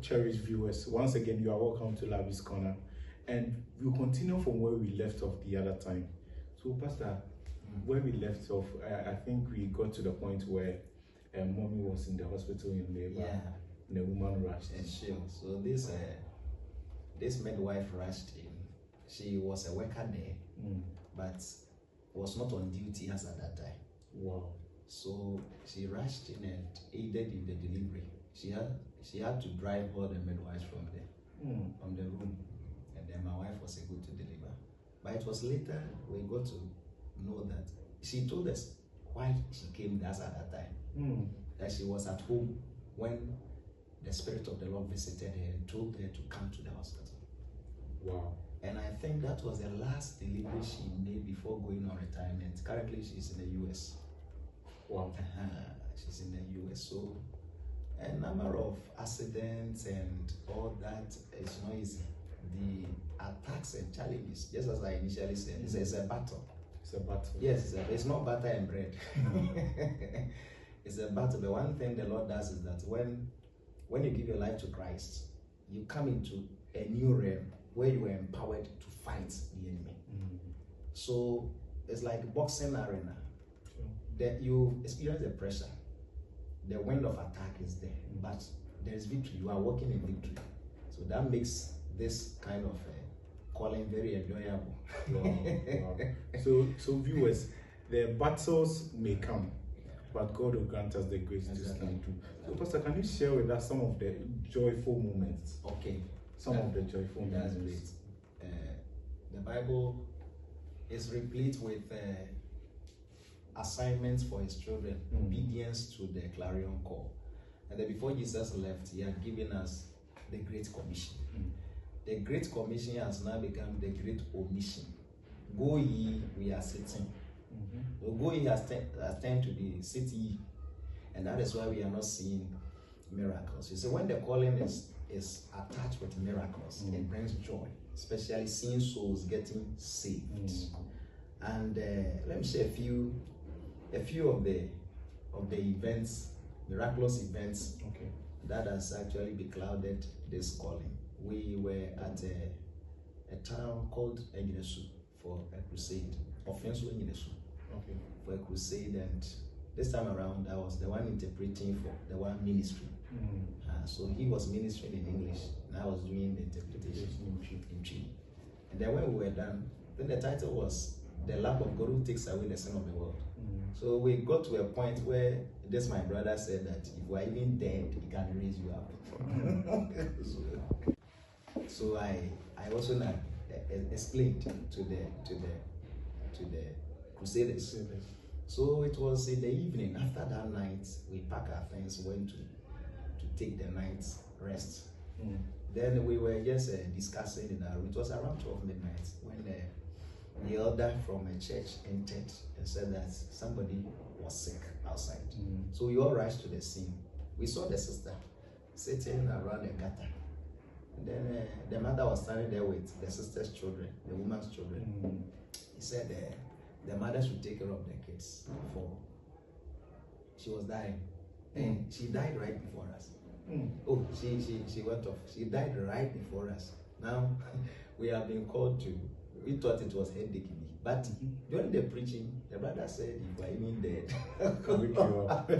cherished viewers, once again, you are welcome to Larbi's Corner. And we'll continue from where we left off the other time. So, Pastor, where we left off, I think we got to the point where mommy was in the hospital in labor. Yeah. And the woman rushed in. Sure. So this midwife rushed in. She was a worker there, but was not on duty as at that time. Wow. So she rushed in and aided in the delivery. She had to drive all the midwives from the room, and then my wife was able to deliver. But it was later we got to know that she told us why she came there at that time. That she was at home when the Spirit of the Lord visited her and told her to come to the hospital. Wow. And I think that was the last delivery she made before going on retirement. Currently, she's in the US. Wow. She's in the US. So a number of accidents and all that is not easy. The attacks and challenges, just as I initially said, it's a battle. It's a battle. Yes, it's not butter and bread. It's a battle. The one thing the Lord does is that when you give your life to Christ, you come into a new realm where you are empowered to fight the enemy. So it's like a boxing arena. That you experience the pressure. The wind of attack is there, but there is victory. You are walking in victory. So that makes this kind of calling very enjoyable. Wow. So viewers, the battles may come, but God will grant us the grace to stand through. So Pastor, can you share with us some of the joyful moments? Okay. Some of the joyful moments. That's great. The Bible is replete with assignments for his children, obedience to the clarion call. And then before Jesus left, he had given us the Great Commission. The Great Commission has now become the Great Omission. Go ye, we are sitting. So go ye has turned to the city, and that is why we are not seeing miracles. You see, when the calling is attached with miracles, it brings joy, especially seeing souls getting saved. And let me share a few of the events, miraculous events, that has actually beclouded this calling. We were at a town called Owusu for a crusade, for a crusade, and this time around I was the one interpreting for the one ministry. So he was ministering in English, and I was doing the interpretation in Twi. And then when we were done, then the title was "The Lamb of God Who Takes Away the Sin of the World." So we got to a point where my brother said that if we are even dead, he can raise you up. So I also now explained to the crusaders. So it was in the evening. After that night, we packed our things, went to take the night's rest. Then we were just discussing in our room. It was around 12 midnight when the elder from a church entered and said that somebody was sick outside. So we all rushed to the scene. We saw the sister sitting around a gutter. And then the mother was standing there with the sister's children, the woman's children. He said the mother should take care of the kids before she was dying. And she died right before us. Oh, she went off. She died right before us. Now we have been called to. We thought it was headache, but during the preaching, the brother said, "If we're even dead, can we cure up?"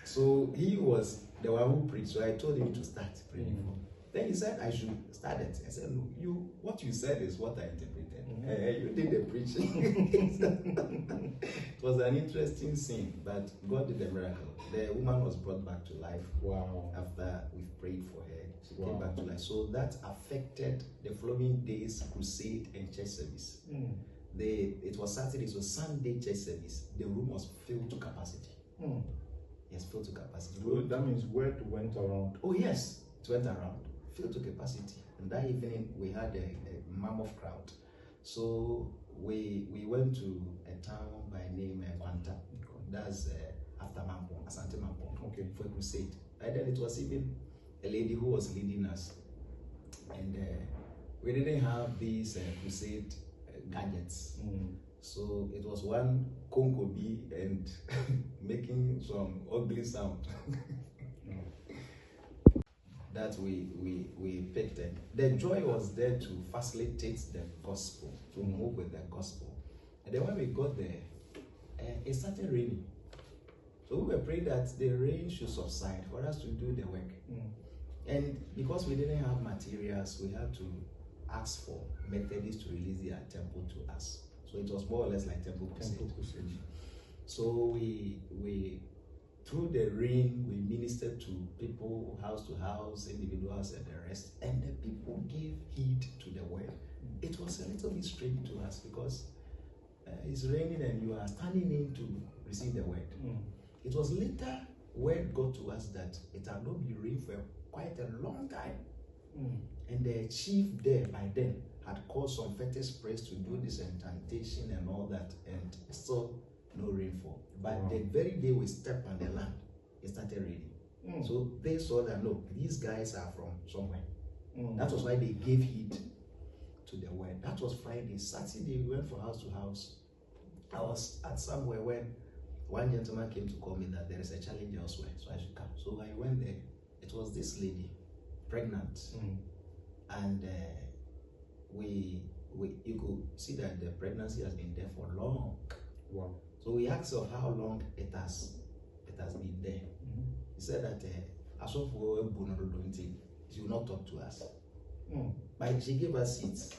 So he was the one who preached. So I told him to start praying. Then he said I should start it. I said, "No, what you said is what I interpreted. You did the preaching." It was an interesting scene, but God did a miracle. The woman was brought back to life. Wow! After we prayed for her, she came back to life. So that affected the following day's crusade and church service. It was Saturday, so Sunday church service. The room was filled to capacity. Yes, filled to capacity. So that means word went around. Oh yes, it went around, filled to capacity. And that evening we had a mammoth crowd. So we went to a town by name Kwanta. That's after Mampong, Asante Mampong, for a crusade. And then it was even a lady who was leading us. And we didn't have these crusade gadgets. So it was one konkobi and making some ugly sound. that we picked it. The joy was there to facilitate the gospel, to move with the gospel. And then when we got there, it started raining. So we were praying that the rain should subside for us to do the work. And because we didn't have materials, we had to ask for Methodists to release their temple to us. So it was more or less like temple crusade. So we through the rain, we ministered to people house to house, individuals and the rest, and the people gave heed to the word. It was a little bit strange to us because it's raining and you are standing in to receive the word. It was later word got to us that it had not been rain for quite a long time. And the chief there by then had caused some fetish priests to do this incantation and all that, and still no rainfall. But the very day we stepped on the land, it started raining. So they saw that, look, these guys are from somewhere. That was why they gave heed to the word. That was Friday. Saturday, we went from house to house. I was at somewhere when one gentleman came to call me that there is a challenge elsewhere, so I should come. So I went there. It was this lady, pregnant, and you could see that the pregnancy has been there for long. Wow. So we asked her how long it has been there. He said that as of she will not talk to us. But she gave us seats.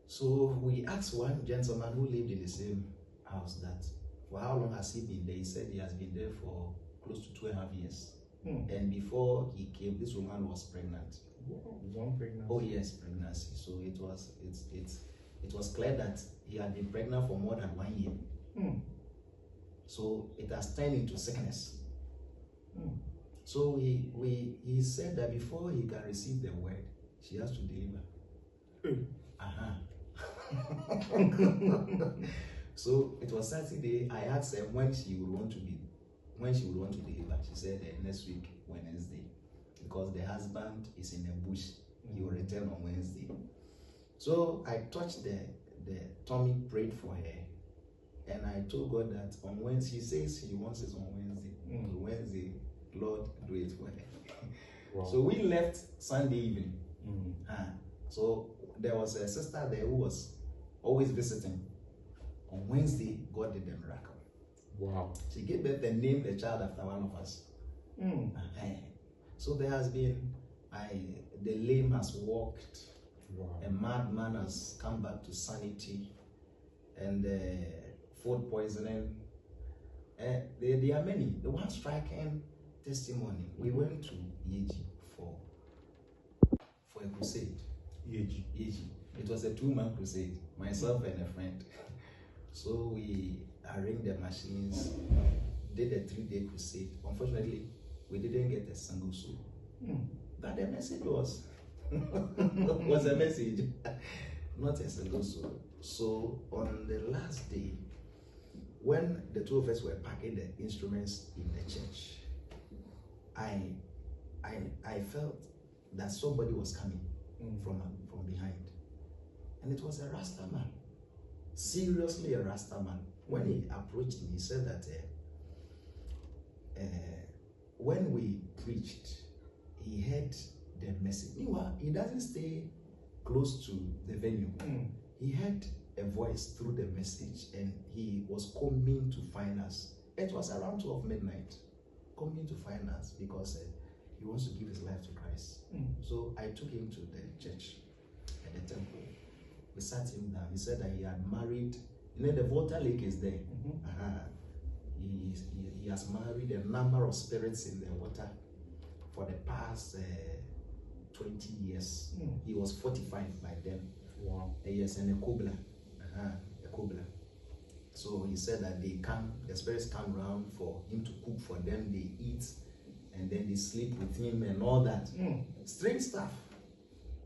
So we asked one gentleman who lived in the same house that for how long has he been there? He said he has been there for close to 2.5 years. And before he came, this woman was pregnant. One pregnancy. Oh yes, pregnancy. So it was clear that he had been pregnant for more than 1 year. So it has turned into sickness. So he said that before he can receive the word, she has to deliver. So it was Saturday. I asked her when she would want to deliver. She said next week, Wednesday, because the husband is in the bush. He will return on Wednesday. So I touched the tummy, prayed for her, and I told God that on Wednesday, she says she wants it on Wednesday. So Wednesday, Lord, do it for her. Wow. So we left Sunday evening. So there was a sister there who was always visiting. On Wednesday, God did the miracle. Wow. She gave birth and named the child after one of us. So there has been, the lame has walked. Wow. A madman has come back to sanity, and food poisoning. There are many. The one striking testimony. We went to Yeji for a crusade. Yeji. It was a 2-month crusade. Myself and a friend. So we arranged the machines, did a 3-day crusade. Unfortunately, we didn't get a single soul. But the message was a message, not a single soul. So on the last day, when the two of us were packing the instruments in the church, I felt that somebody was coming from behind, and it was a Rasta man, seriously a Rasta man. When he approached me, he said that when we preached, he heard the message. Meanwhile, he doesn't stay close to the venue. He heard a voice through the message, and he was coming to find us. It was around 12 midnight, coming to find us because he wants to give his life to Christ. So I took him to the church at the temple. We sat him down. He said that he had married. You know, the water lake is there. He has married a number of spirits in the water for the past 20 years. He was 45 by then. Wow. Yes, and a Kobla. A Kobla. So he said that the spirits come around for him to cook for them, they eat, and then they sleep with him and all that. Strange stuff.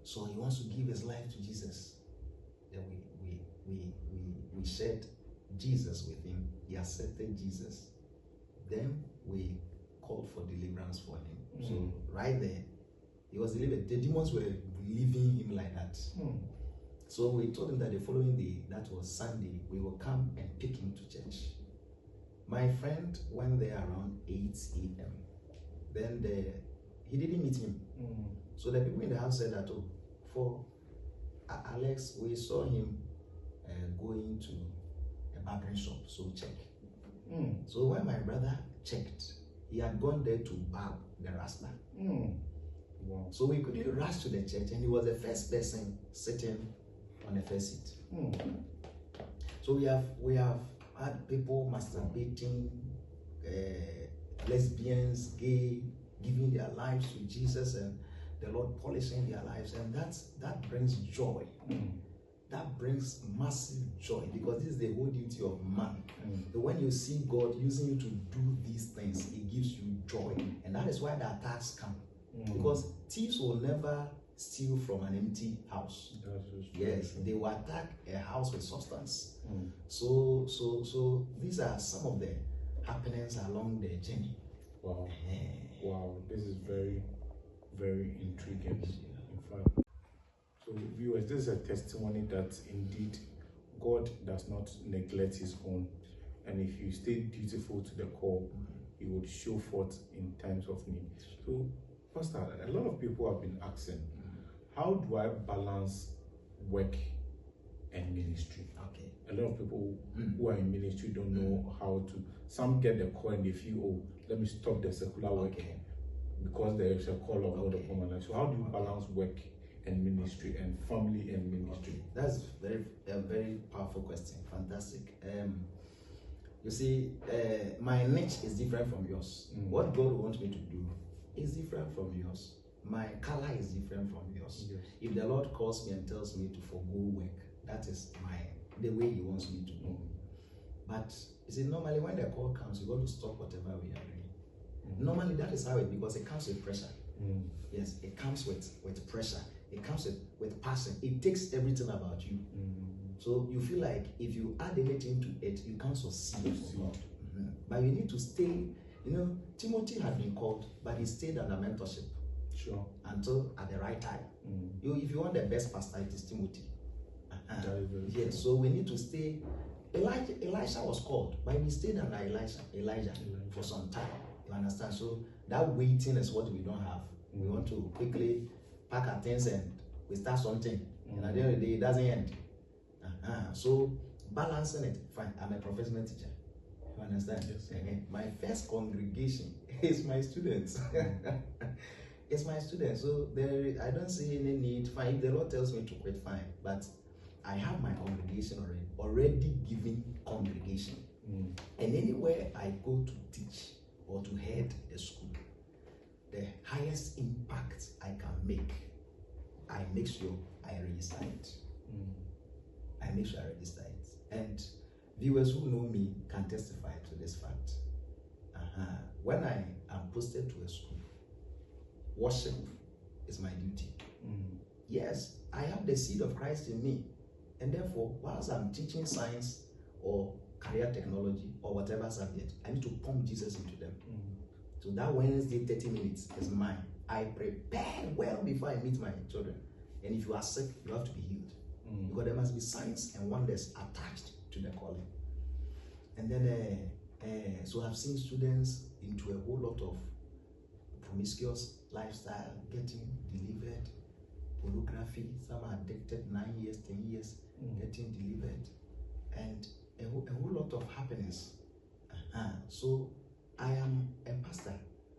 So he wants to give his life to Jesus. Then we shared Jesus with him. He accepted Jesus. Then we called for deliverance for him. So right there, he was delivered. The demons were leaving him like that. So we told him that the following day, that was Sunday, we will come and pick him to church. My friend went there around 8 a.m. Then he didn't meet him. So the people in the house said that, oh, for Alex, we saw him going to a barbering shop, so check. So when my brother checked, he had gone there to barb the rasta. Wow. So we couldn't rush to the church, and he was the first person sitting on the first seat. So we have had people masturbating, lesbians, gay, giving their lives to Jesus, and the Lord polishing their lives, and that brings joy. That brings massive joy, because this is the whole duty of man. So when you see God using you to do these things, it gives you joy, and that is why the attacks come. Because thieves will never steal from an empty house. Yes, they will attack a house with substance. So these are some of the happenings along the journey. Wow. Wow, this is very, very intriguing. In fact, so viewers, this is a testimony that indeed God does not neglect his own, and if you stay dutiful to the call, he would show forth in times of need. So Pastor, a lot of people have been asking, how do I balance work and ministry? Okay. A lot of people who are in ministry don't know how to. Some get the call and they feel, oh, let me stop the secular work because there is a call of God upon my life. So how do you balance work and ministry and family and ministry? That's a very powerful question. Fantastic. You see, my niche is different from yours. What God wants me to do is different from yours. My color is different from yours. Yes. If the Lord calls me and tells me to forgo work, that is the way he wants me to do. But you see, normally when the call comes, you got to stop whatever we are doing. Normally that is how it, because it comes with pressure. Yes, it comes with pressure. It comes with passion. It takes everything about you. So you feel like if you add anything to it, you can't succeed. But you need to stay. You know, Timothy had been called, but he stayed under mentorship. Sure. Until at the right time. If you want the best pastor, it is Timothy. Yes, so we need to stay. Elisha was called, but he stayed under Elijah for some time. You understand? So that waiting is what we don't have. We want to quickly pack our things and we start something. And at the end of the day, it doesn't end. So balancing it, fine. I'm a professional teacher. You understand? Yes. My first congregation is my students. It's my students. So I don't see any need. Fine, if the Lord tells me to quit, fine. But I have my congregation already given congregation. And anywhere I go to teach or to head a school, the highest impact I can make, I make sure I register it. I make sure I register it. And viewers who know me can testify to this fact. When I am posted to a school, worship is my duty. Yes, I have the seed of Christ in me. And therefore, whilst I'm teaching science or career technology or whatever subject, I need to pump Jesus into them. So that Wednesday 30 minutes is mine. I prepare well before I meet my children. And if you are sick, you have to be healed. Because there must be signs and wonders attached to the calling. And then, so I've seen students into a whole lot of promiscuous lifestyle, getting delivered, pornography, some are addicted 9 years, 10 years, getting delivered, and a whole lot of happiness. So I am a pastor,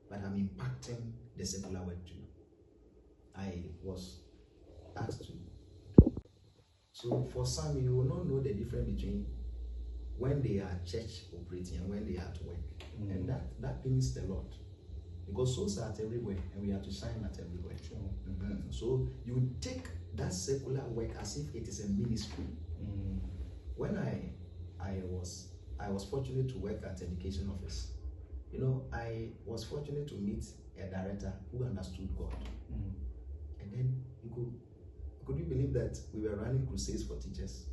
but I'm impacting the secular world too. I was asked to. So for some, you will not know the difference between when they are church operating and when they are at work. And that means a lot. Because souls are at everywhere and we have to shine at everywhere. So you take that secular work as if it is a ministry. When I was fortunate to work at education office, you know, I was fortunate to meet a director who understood God. And then could you believe that we were running crusades for teachers?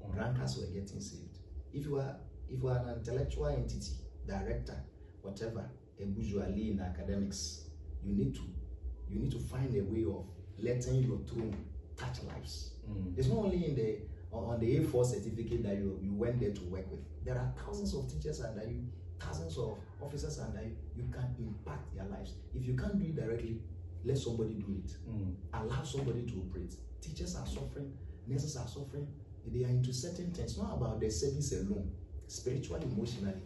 Rankers were getting saved. If you are an intellectual entity, director, whatever, a bourgeoisie in academics, you need to find a way of letting your throne touch lives. It's not only on the A4 certificate that you went there to work with. There are thousands of teachers under you thousands of officers under you, you can impact their lives. If you can't do it directly, let somebody do it. Allow somebody to operate. Teachers are suffering, nurses are suffering. They are into certain things. It's not about the service alone, spiritually, emotionally.